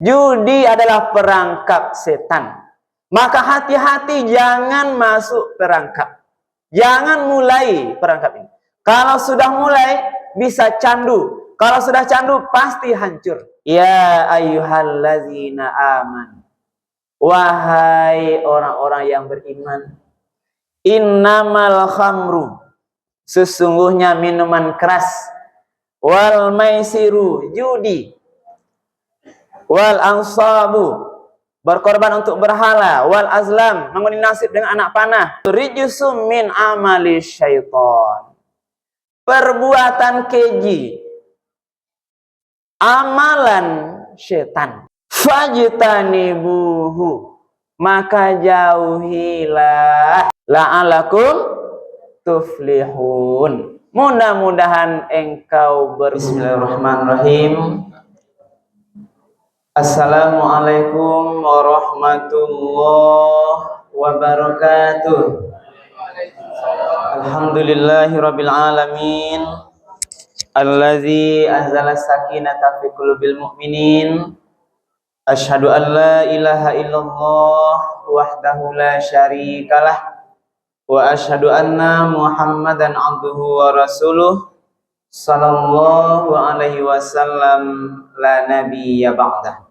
Judi adalah perangkap setan. Maka hati-hati jangan masuk perangkap. Jangan mulai perangkap ini. Kalau sudah mulai bisa candu. Kalau sudah candu pasti hancur. Ya ayyuhallazina aman. Wahai orang-orang yang beriman. Innamal khamru. Sesungguhnya minuman keras. Wal maisiru, judi. Wal ansabu, berkorban untuk berhala. Wal azlam, mengundi nasib dengan anak panah. Rijsum min amali syaitan, perbuatan keji, amalan syaitan. Fajtanibuhu, maka jauhilah, la'alakum tuflihun, mudah-mudahan engkau Bismillahirrahmanirrahim. Assalamualaikum warahmatullahi wabarakatuh. Alhamdulillahirabbil alamin. Allazi anzala sakinata fi qulubil mu'minin. Asyhadu an la ilaha illallah wahdahu la syarikalah wa asyhadu anna Muhammadan abduhu wa rasuluh sallallahu alaihi wasallam la nabiyya ba'dah.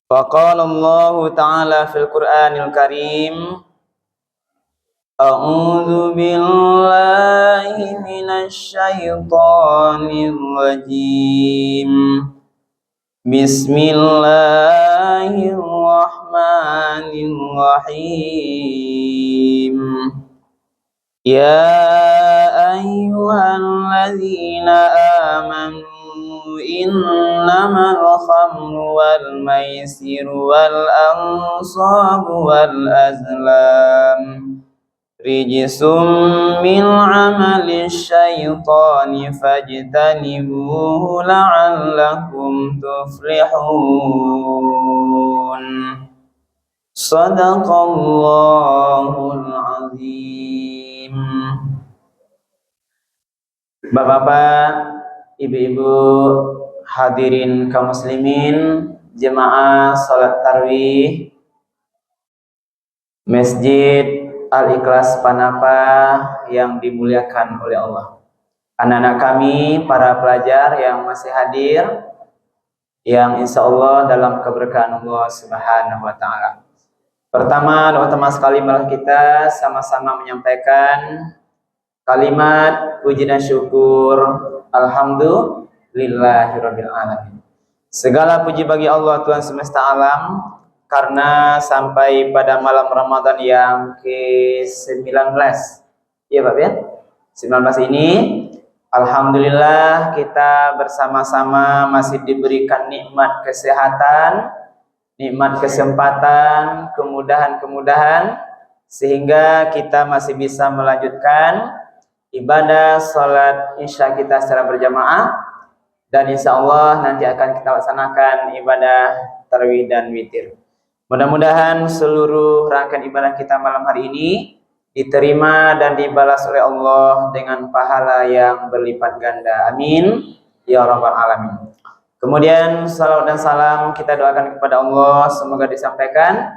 Faqala Allah ta'ala fil Qur'anil Karim, a'udzu billahi minasy syaithanir rajim. Bismillahirrahmanirrahim. Ya ayyuhalladzina amanu innamal khamru wal maisiru wal ansabu wal azlam rijsum min amali syaitani fajtanibuhu la'allakum tuflihun. Shadaqallahul azim. Bapak-bapak, ibu-ibu, hadirin kaum muslimin, jemaah salat tarawih Masjid Al-Ikhlas Panapa yang dimuliakan oleh Allah. Anak-anak kami, para pelajar yang masih hadir, yang insya Allah dalam keberkahan Allah Subhanahu wa ta'ala. Pertama, teman-teman sekali, marilah kita sama-sama menyampaikan kalimat puji dan syukur. Alhamdulillahirabbil alamin. Segala puji bagi Allah Tuhan semesta alam, karena sampai pada malam Ramadan yang ke-19. Iya Pak ya? 19 ini alhamdulillah kita bersama-sama masih diberikan nikmat kesehatan, nikmat kesempatan, kemudahan-kemudahan, sehingga kita masih bisa melanjutkan ibadah salat isya kita secara berjamaah, dan insya Allah nanti akan kita laksanakan ibadah tarawih dan witir. Mudah-mudahan seluruh rangkaian ibadah kita malam hari ini diterima dan dibalas oleh Allah dengan pahala yang berlipat ganda. Amin ya rabbal alamin. Kemudian salawat dan salam kita doakan kepada Allah, semoga disampaikan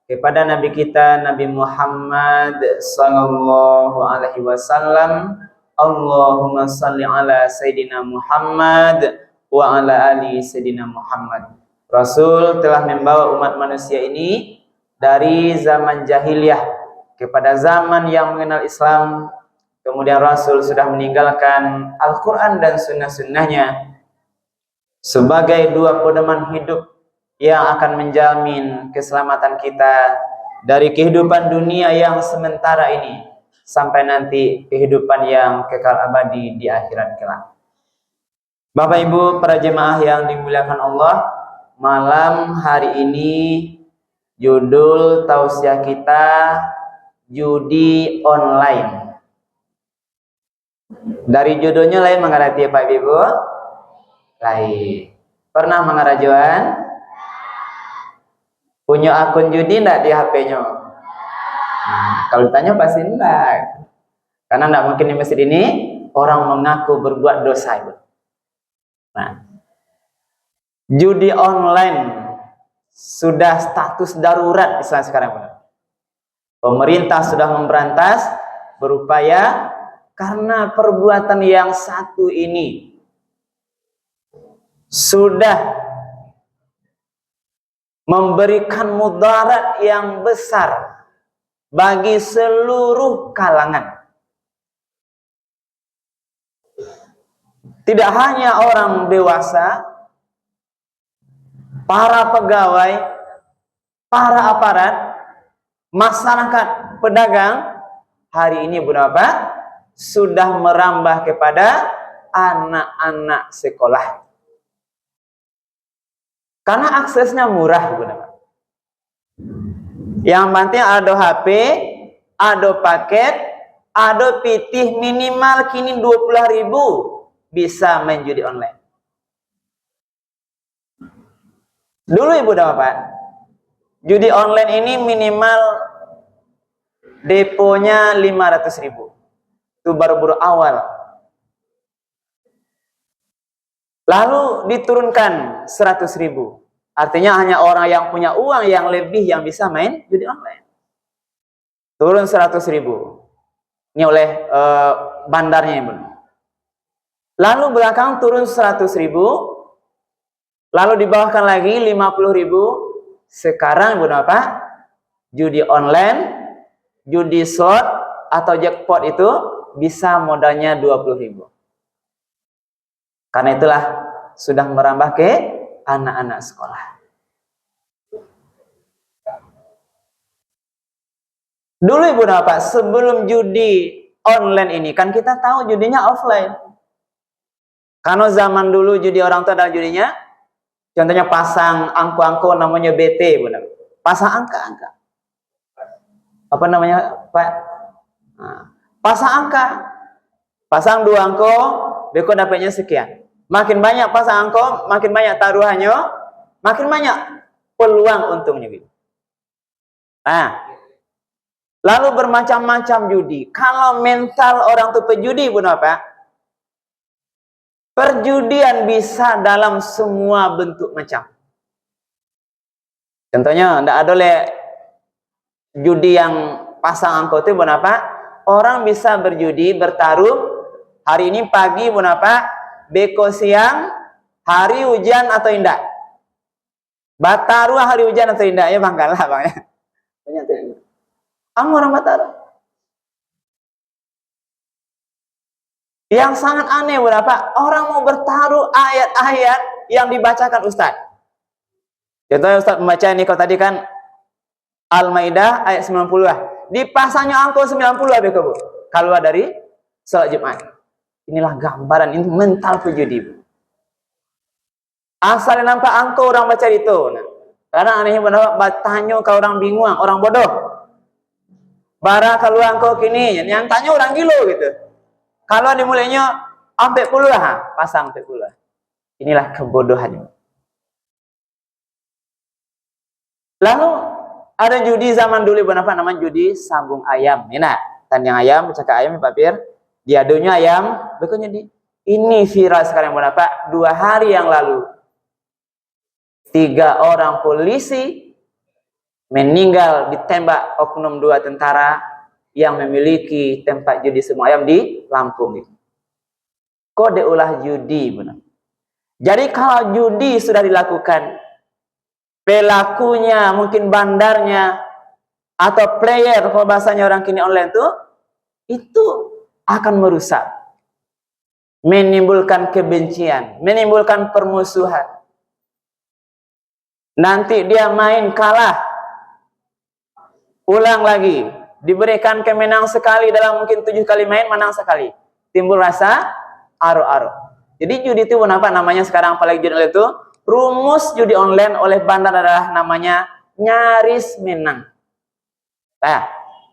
kepada Nabi kita Nabi Muhammad sallallahu alaihi wasallam. Allahumma salli ala Sayyidina Muhammad wa ala ali Sayyidina Muhammad. Rasul telah membawa umat manusia ini dari zaman jahiliyah kepada zaman yang mengenal Islam. Kemudian Rasul sudah meninggalkan Al-Quran dan sunnah-sunnahnya sebagai dua pedoman hidup yang akan menjamin keselamatan kita dari kehidupan dunia yang sementara ini sampai nanti kehidupan yang kekal abadi di akhirat kelak. Bapak Ibu para jemaah yang dimuliakan Allah, malam hari ini judul tausiah kita judi online. Dari judulnya lain mengerti ya Pak Ibu? Lain. Pernah mengarajuan? Punya akun judi enggak di HP-nya? Kalau ditanya pasti enggak. Karena enggak mungkin di masjid ini orang mengaku berbuat dosa. Nah, judi online sudah status darurat Islam sekarang. Pemerintah sudah memberantas, berupaya, karena perbuatan yang satu ini sudah memberikan mudarat yang besar bagi seluruh kalangan. Tidak hanya orang dewasa, para pegawai, para aparat, masyarakat, pedagang, hari ini Bapak sudah merambah kepada anak-anak sekolah. Karena aksesnya murah, Bapak. Yang penting ada HP, ada paket, ada pitih, minimal kini 20.000 bisa main judi online. Dulu Ibu dan Bapak, judi online ini minimal deponya 500.000. Itu baru awal. Lalu diturunkan 100.000. Artinya hanya orang yang punya uang yang lebih yang bisa main judi online. Turun 100.000. Ini oleh bandarnya Ibu. Lalu belakang turun 100.000. Lalu dibawahkan lagi 50.000. Sekarang Ibu Bapak, judi online, judi slot atau jackpot itu bisa modalnya 20.000. Karena itulah sudah merambah ke anak-anak sekolah. Dulu Ibu Bapak, sebelum judi online ini kan kita tahu judinya offline. Karena zaman dulu judi orang tua adalah judinya, contohnya pasang angko-angko namanya BT, Ibu Bapak. Pasang angka-angka. Apa namanya, Pak? Nah, pasang angka. Pasang 2 angko, beko dapatnya sekian. Makin banyak pasang angko, makin banyak taruhannya, makin banyak peluang untungnya gitu. Nah, lalu bermacam-macam judi. Kalau mental orang tuh pejudi, Ibu Bapak, perjudian bisa dalam semua bentuk macam. Contohnya, tidak ada judi yang pasang angko itu, Ibu Bapak. Orang bisa berjudi, bertaruh. Hari ini pagi, Ibu Bapak, beko siang, hari hujan atau indah. Bataru hari hujan atau indah, ya Bang, kalah Bang ya. Orang Bataru. Yang sangat aneh berapa? Orang mau bertaruh ayat-ayat yang dibacakan Ustaz. Contohnya Ustaz membaca ini, kalau tadi kan Al-Maidah ayat 90 lah. Dipasangnya angko 90 lah beko, Bu. Keluar dari salat Jumat. Inilah gambaran, ini mental pejudi. Asal nampak angko orang baca itu. Nah, karena anehnya benar, bertanya ke orang bingung, orang bodoh. Bara kalau angko kini, yang tanya orang gilo gitu. Kalau dimulainya sampai puluh lah, pasang sampai puluh. Inilah kebodohan. Lalu ada judi zaman dulu Bapak, namanya judi sambung ayam. Ini tanding ayam, bercakap ayam Pak Pir. Diadunya ayam, bekonya ini viral sekarang Bapak. 2 hari yang lalu 3 orang polisi meninggal ditembak oknum 2 tentara yang memiliki tempat judi semua ayam di Lampung. Kode ulah judi benar. Jadi kalau judi sudah dilakukan, pelakunya mungkin bandarnya atau player, kalau bahasanya orang kini online itu akan merusak, menimbulkan kebencian, menimbulkan permusuhan. Nanti dia main kalah, ulang lagi, diberikan kemenang sekali dalam mungkin 7 kali main, menang sekali, timbul rasa aro-aro. Jadi judi itu apa namanya sekarang, apalagi judi online itu, rumus judi online oleh bandar adalah namanya nyaris menang. Nah,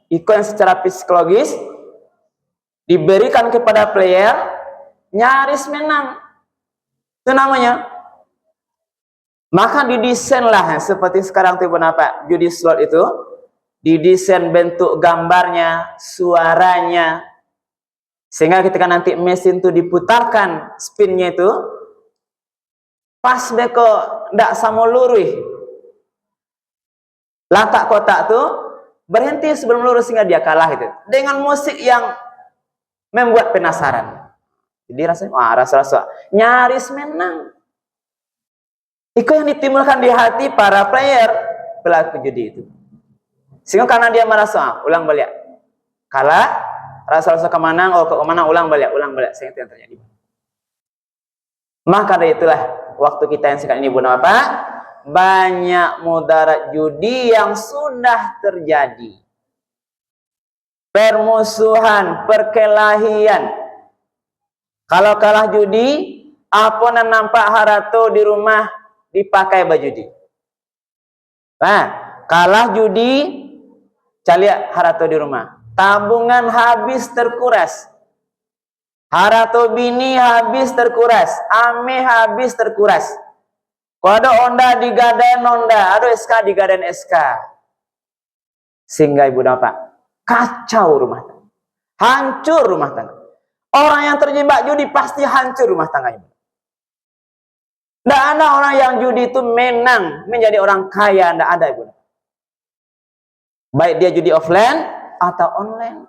itu yang secara psikologis diberikan kepada player nyaris menang, itu namanya. Maka didesainlah seperti sekarang tuh Bapak, judi slot itu didesain bentuk gambarnya, suaranya, sehingga ketika nanti mesin itu diputarkan spinnya itu pas beko ndak sama lurih, Latak kotak tuh berhenti sebelum lurus sehingga dia kalah itu. Dengan musik yang membuat penasaran. Jadi rasanya, wah rasa-rasa nyaris menang. Itu yang ditimbulkan di hati para player, pelaku judi itu. Sehingga karena dia merasa, ulang balik. Kalah, rasa-rasa kemenang, kemana, ulang balik. Sehingga itu yang terjadi. Maka dari itulah, waktu kita yang sekarang ini bunuh apa? Banyak mudarat judi yang sudah terjadi. Permusuhan, perkelahian. Kalau kalah judi, apa yang nampak harato di rumah dipakai baju judi. Nah, kalah judi, caliak harato di rumah. Tabungan habis terkuras. Harato bini habis terkuras. Ame habis terkuras. Kalau ada onda digaden onda, ada SK digaden SK. Sehingga ibu dapat kacau rumah tangga. Hancur rumah tangga. Orang yang terjebak judi pasti hancur rumah tangganya. Tidak ada orang yang judi itu menang menjadi orang kaya, tidak ada ibu. Baik dia judi offline atau online.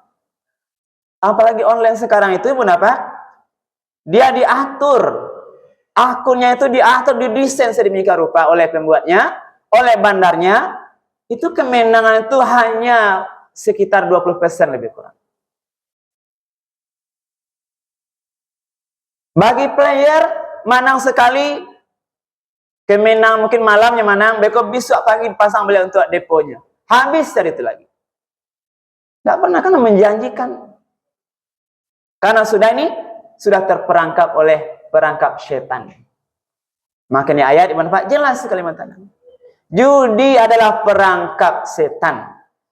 Apalagi online sekarang itu ibu apa? Dia diatur. Akunnya itu diatur, didesain sedemikian rupa oleh pembuatnya, oleh bandarnya. Itu kemenangan itu hanya sekitar 20% lebih kurang. Bagi player, menang sekali, kemenang mungkin malamnya menang, besok besok pagi dipasang balik untuk deponya. Habis dari itu lagi. Tidak pernah kan menjanjikan. Karena sudah terperangkap oleh perangkap setan. Makanya ayat dimanfaat jelas sekali matakan. Judi adalah perangkap setan.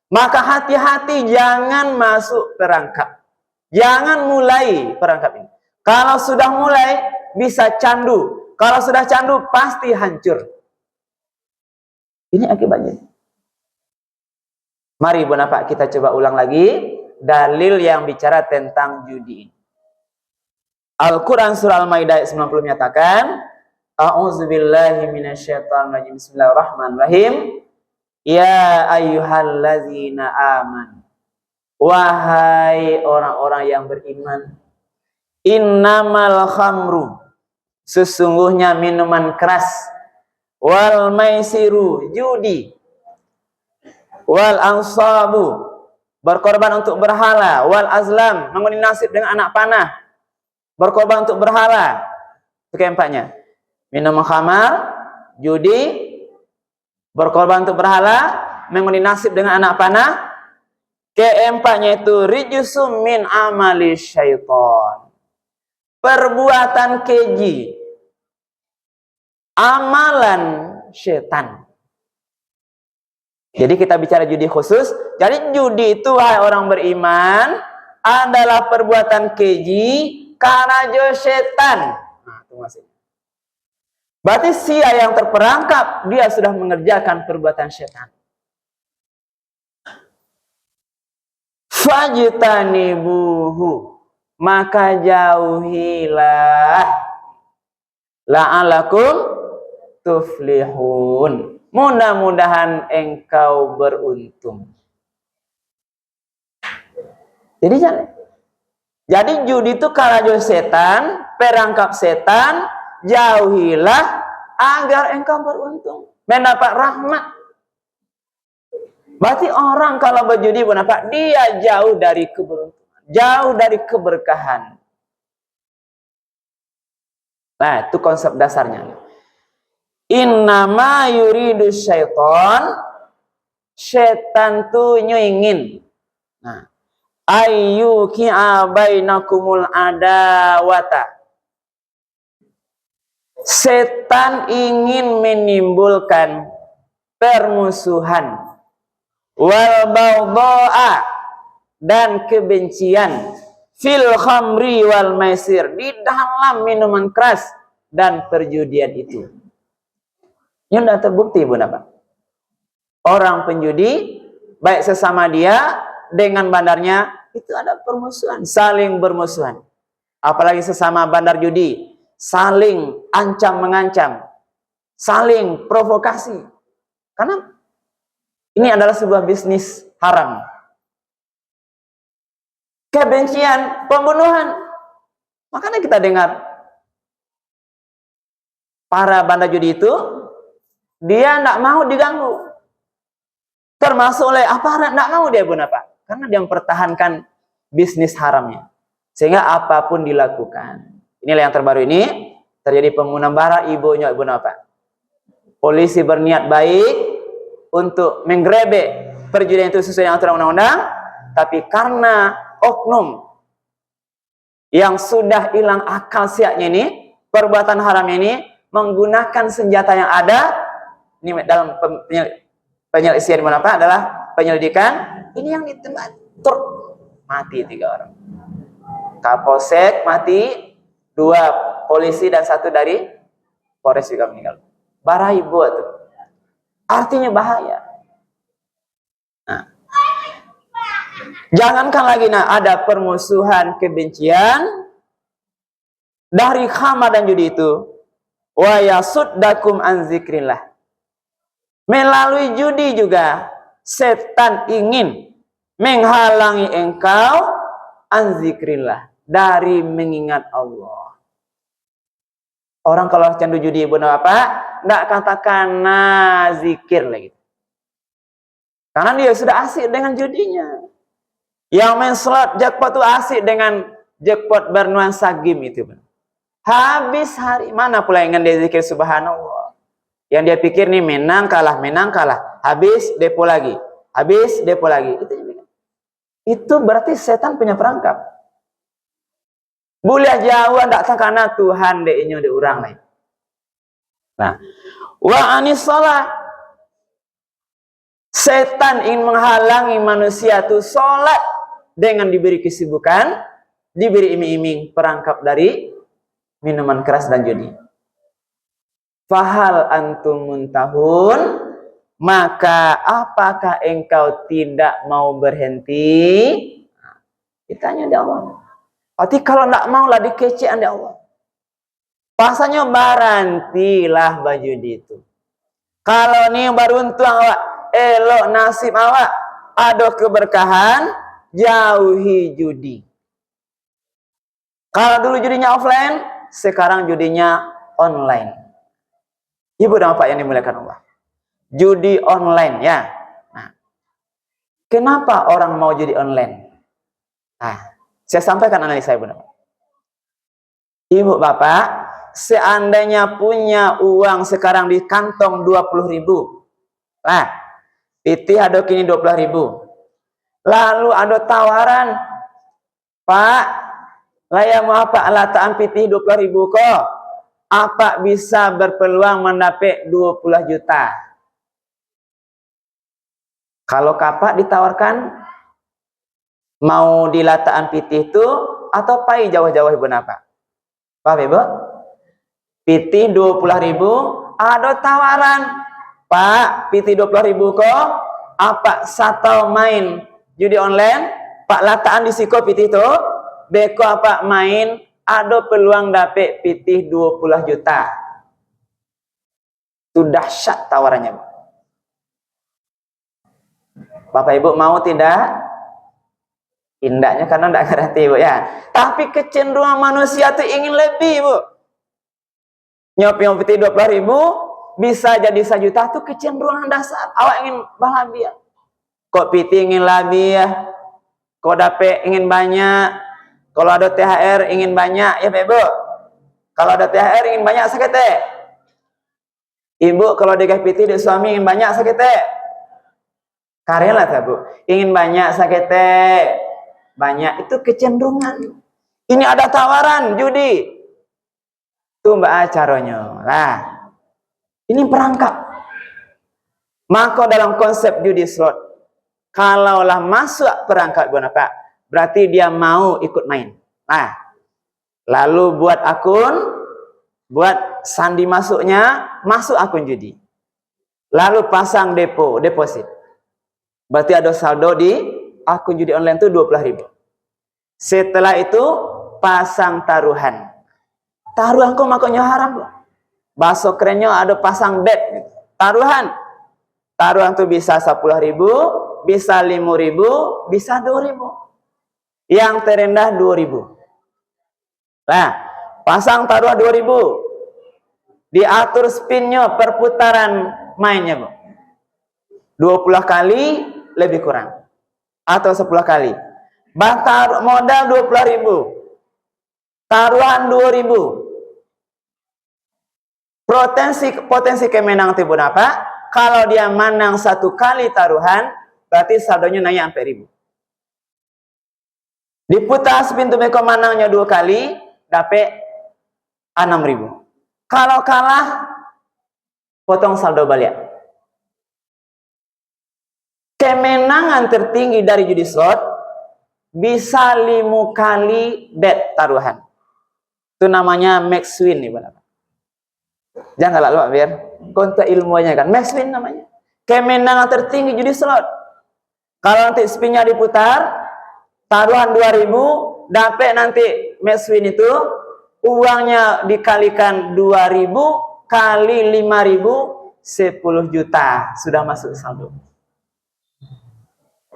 Maka hati-hati jangan masuk perangkap. Jangan mulai perangkap ini. Kalau sudah mulai bisa candu. Kalau sudah candu pasti hancur. Ini akibatnya. Mari Ibu Napa kita coba ulang lagi dalil yang bicara tentang judi. Al-Quran surah Al-Maidah 90 menyatakan, A'udzubillahi minasyaitonirrajim. Bismillahirrahmanirrahim. Ya ayyuhallazina aman. Wahai orang-orang yang beriman. Innamal khamru. Sesungguhnya minuman keras. Wal maisiru, judi. Wal ansabu, berkorban untuk berhala. Wal azlam, mengundi nasib dengan anak panah, berkorban untuk berhala. Itu keempatnya. Minum khamar, judi, berkorban untuk berhala, mengundi nasib dengan anak panah. Keempatnya itu rijsum min amali syaiton, perbuatan keji, amalan setan. Jadi kita bicara judi khusus. Jadi judi itu wahai orang beriman adalah perbuatan keji karena setan. Nah, itu maksudnya. Berarti sia yang terperangkap dia sudah mengerjakan perbuatan setan. Fajtanibuhu, maka jauhilah, la'alakum tuflihun, mudah-mudahan engkau beruntung. Jadi judi itu karena setan, perangkap setan, jauhilah agar engkau beruntung, mendapat rahmat. Berarti orang kalau berjudi mendapat, dia jauh dari keberuntungan, jauh dari keberkahan. Nah, itu konsep dasarnya. Innama yuridu syaiton, setan tuh ingin. Nah, ayyuki'a bainakumul adawata. Setan ingin menimbulkan permusuhan, wal baghdha'a, dan kebencian, fil khamri wal maisir, di dalam minuman keras dan perjudian itu. Ini sudah terbukti Bun apa? Orang penjudi baik sesama dia dengan bandarnya itu ada permusuhan, saling bermusuhan. Apalagi sesama bandar judi, saling ancam mengancam, saling provokasi. Karena Ini adalah sebuah bisnis haram. Kebencian, pembunuhan. Makanya kita dengar para bandar judi itu, dia tidak mau diganggu. Termasuk oleh aparat, tidak mau dia bunuh apa? Karena dia mempertahankan bisnis haramnya. Sehingga apapun dilakukan. Inilah yang terbaru ini, terjadi pembunuhan bara, ibunya bunuh apa? Polisi berniat baik untuk menggerebek perjudian itu sesuai dengan aturan undang-undang, tapi karena oknum yang sudah hilang akal sehatnya ini, perbuatan haram ini, menggunakan senjata yang ada, ini dalam penyelesaian apa adalah penyelidikan, ini yang ditembak, mati 3 orang. Kapolsek mati, 2 polisi dan 1 dari Polres juga meninggal. Barai buat tuh. Artinya bahaya. Nah, jangankan lagi ada permusuhan, kebencian dari khamar dan judi itu, wa yasuddakum an zikrillah. Melalui judi juga setan ingin menghalangi engkau an zikrillah, dari mengingat Allah. Orang kalau candu judi bunuh apa? Tidak katakan zikir lagi. Karena dia sudah asik dengan judinya. Yang main slot jackpot itu asik dengan jackpot bernuansa game itu. Habis hari, mana pula ingin dia zikir subhanallah. Yang dia pikir nih menang kalah. Habis depo lagi. Habis depo lagi. Itu berarti setan punya perangkap. Boleh jauh tak takana Tuhan deknya de orang lain. Nah, wa anis salat. Setan ingin menghalangi manusia itu sholat dengan diberi kesibukan, diberi iming-iming perangkap dari minuman keras dan judi. Fahal antum muntahun, maka apakah engkau tidak mau berhenti? Ditanya di Allah. Berarti kalau tidak maulah dikecean di Allah. Pasanya barantilah baju itu. Kalau nih beruntung awak, elok nasib awak, ada keberkahan, jauhi judi. Kalau dulu judinya offline, sekarang judinya online. Ibu dan bapak yang dimuliakan Allah. Judi online ya. Nah, kenapa orang mau judi online? Nah, saya sampaikan analisa ibu dan bapak. Ibu bapak, seandainya punya uang sekarang di kantong 20.000. Lah, pitih ada kini 20.000. Lalu ada tawaran, Pak, laya mau apa alataan pitih 20.000 kok? Apa bisa berpeluang mendapat 20 juta? Kalau kapak ditawarkan mau dilataan pitih itu atau pai jauh-jauh ibu napa? Paham ibu? Pitih 20.000 ada tawaran, Pak, pitih 20.000 kok? Apa satu main judi online? Pak lataan di siko pitih itu, beko apa main? Ada peluang dapat pitih 20 juta. Sudah dahsyat tawarannya. Bapak Ibu mau tidak? Indahnya karena tidak ngerti Ibu ya. Tapi kecenderungan manusia itu ingin lebih Ibu. Nyop-nyop pitih 20.000 bisa jadi 1 juta itu kecenderungan dasar. Awak ingin bahagia. Kok pitih ingin lebih ya? Kok dapat ingin banyak? Kalau ada THR ingin banyak ya Ibu. Kalau ada THR ingin banyak sakit teh. Ibu kalau dikasih pitih dari suami ingin banyak sakit teh. Karyalah tak Bu. Ingin banyak sakit teh. Banyak itu kecenderungan. Ini ada tawaran judi. Tuh mbak caranya. Lah. Ini perangkap. Maka dalam konsep judi slot, kalaulah masuk perangkap Pak, berarti dia mau ikut main. Nah, lalu buat akun, buat sandi masuknya, masuk akun judi. Lalu pasang deposit. Berarti ada saldo di akun judi online itu 20.000. Setelah itu pasang taruhan. Taruhan kok makanya haram loh. Bahasa kerennya ada pasang bet. Taruhan. Taruhan tuh bisa 10.000, bisa 5.000, bisa 2.000. Yang terendah 2.000. Nah, pasang taruhan 2.000. Diatur spinnya, perputaran mainnya, Bu. 20 kali lebih kurang. Atau 10 kali. Bakar modal 20.000. Taruhan 2.000. Potensi kemenangan itu berapa? Kalau dia menang 1 kali taruhan, berarti saldonya naik sampai 1.000. Diputar pintu beko menangnya 2 kali, dapat 6.000. Kalau kalah, potong saldo balik. Kemenangan tertinggi dari judi slot bisa 5 kali bet taruhan. Itu namanya max win nih, Bapak. Jangan lalu biar konten ilmunya kan. Max win namanya. Kemenangan tertinggi judi slot. Kalau nanti spinnya diputar, taruhan 2.000, dapat nanti max win itu uangnya dikalikan 2.000 kali 5.000, 10 juta sudah masuk saldo.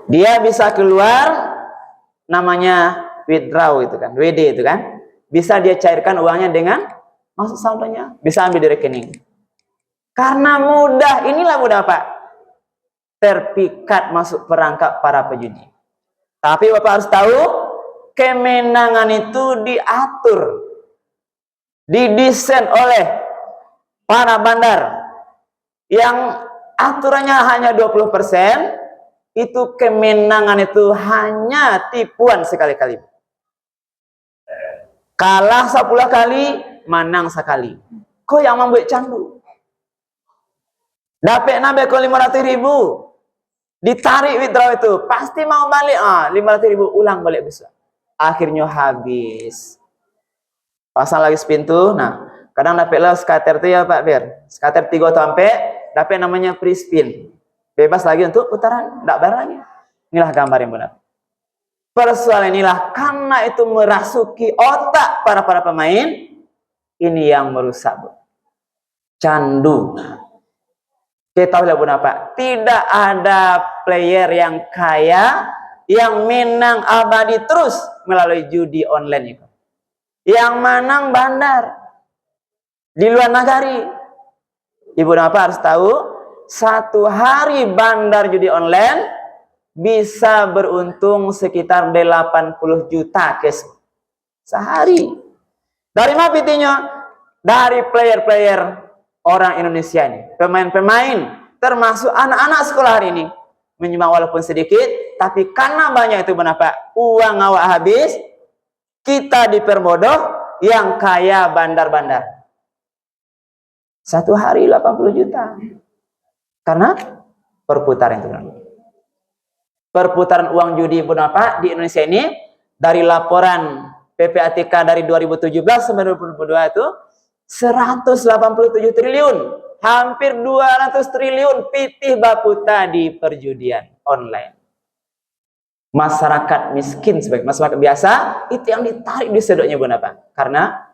Dia bisa keluar, namanya withdraw itu kan, WD itu kan. Bisa dia cairkan uangnya dengan masuk saldonya, bisa ambil di rekening. Karena mudah, inilah mudah Pak, terpikat masuk perangkap para pejudi. Tapi Bapak harus tahu, kemenangan itu diatur, didesain oleh para bandar yang aturannya hanya 20%. Itu kemenangan itu hanya tipuan sekali-kali. Kalah 10 kali, menang sekali. Kok yang membuat candu? Dapat nabe ke 500.000, ditarik withdraw itu, pasti mau balik. 500.000 ulang balik besar. Akhirnya habis. Pasang lagi sepintu. Nah, kadang dapatlah skater itu ya Pak Ber. Skater 3 sampai dapat namanya free spin. Bebas lagi untuk putaran, tidak bayar lagi. Inilah gambar yang benar. Persoalan inilah karena itu merasuki otak para pemain, ini yang merusak, Bu. Candu. Kita tahu lah Pak, tidak ada player yang kaya yang menang abadi terus melalui judi online itu. Yang menang bandar di luar negeri. Ibu Bapak harus tahu, 1 hari bandar judi online bisa beruntung sekitar 80 juta kes sehari. Dari mana pitinya? Dari player-player orang Indonesia ini, pemain-pemain, termasuk anak-anak sekolah hari ini, menyumbang walaupun sedikit, tapi karena banyak itu Bapak, uang awak habis, kita diperbodoh, yang kaya bandar-bandar. 1 hari 80 juta. Karena perputaran itu. Perputaran uang judi Bapak di Indonesia ini, dari laporan PPATK dari 2017 sampai 2022 itu 187 triliun, hampir 200 triliun pitih baputa di perjudian online. Masyarakat miskin sebagai masyarakat biasa itu yang ditarik di sedoknya Bapak, karena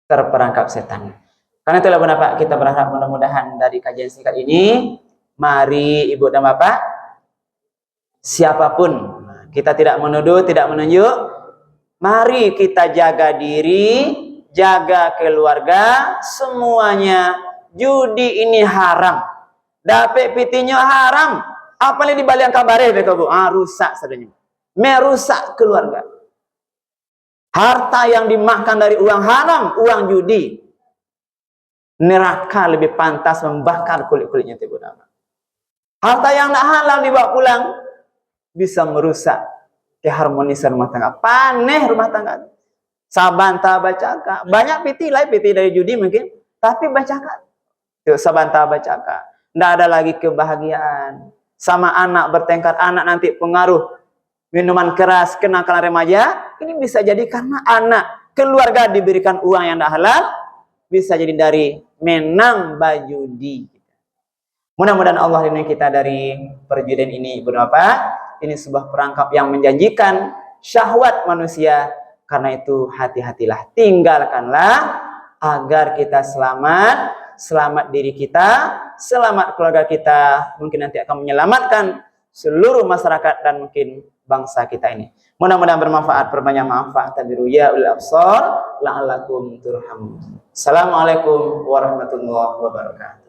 terperangkap setan. Karena itulah Bapak, kita berharap mudah-mudahan dari kajian singkat ini, mari Ibu dan Bapak, siapapun, kita tidak menuduh, tidak menunjuk, mari kita jaga diri, jaga keluarga, semuanya. Judi ini haram, dapat pitinya haram, apalagi dibalik kabarnya Bu, rusak sadanya, merusak keluarga. Harta yang dimakan dari uang haram, uang judi, neraka lebih pantas membakar kulit-kulitnya Ibu Bapak. Harta yang tidak halal dibawa pulang bisa merusak keharmonisan rumah tangga, paneh rumah tangga. Sabanta bacaka, banyak piti lain, piti dari judi mungkin, tapi bacaka, sabanta bacaka, tidak ada lagi kebahagiaan. Sama anak bertengkar, anak nanti pengaruh minuman keras, kenakalan remaja, ini bisa jadi karena anak, keluarga diberikan uang yang tidak halal, bisa jadi dari menang bajudi. Mudah-mudahan Allah lindungi kita dari perjudian ini, Ibu Bapak. Ini sebuah perangkap yang menjanjikan syahwat manusia. Karena itu hati-hatilah, tinggalkanlah agar kita selamat diri kita, selamat keluarga kita, mungkin nanti akan menyelamatkan seluruh masyarakat dan mungkin bangsa kita ini. Mudah-mudahan bermanfaat, perbanyak manfaat. Tabiru ya ulil absar la'allakum turhamun. Assalamualaikum warahmatullahi wabarakatuh.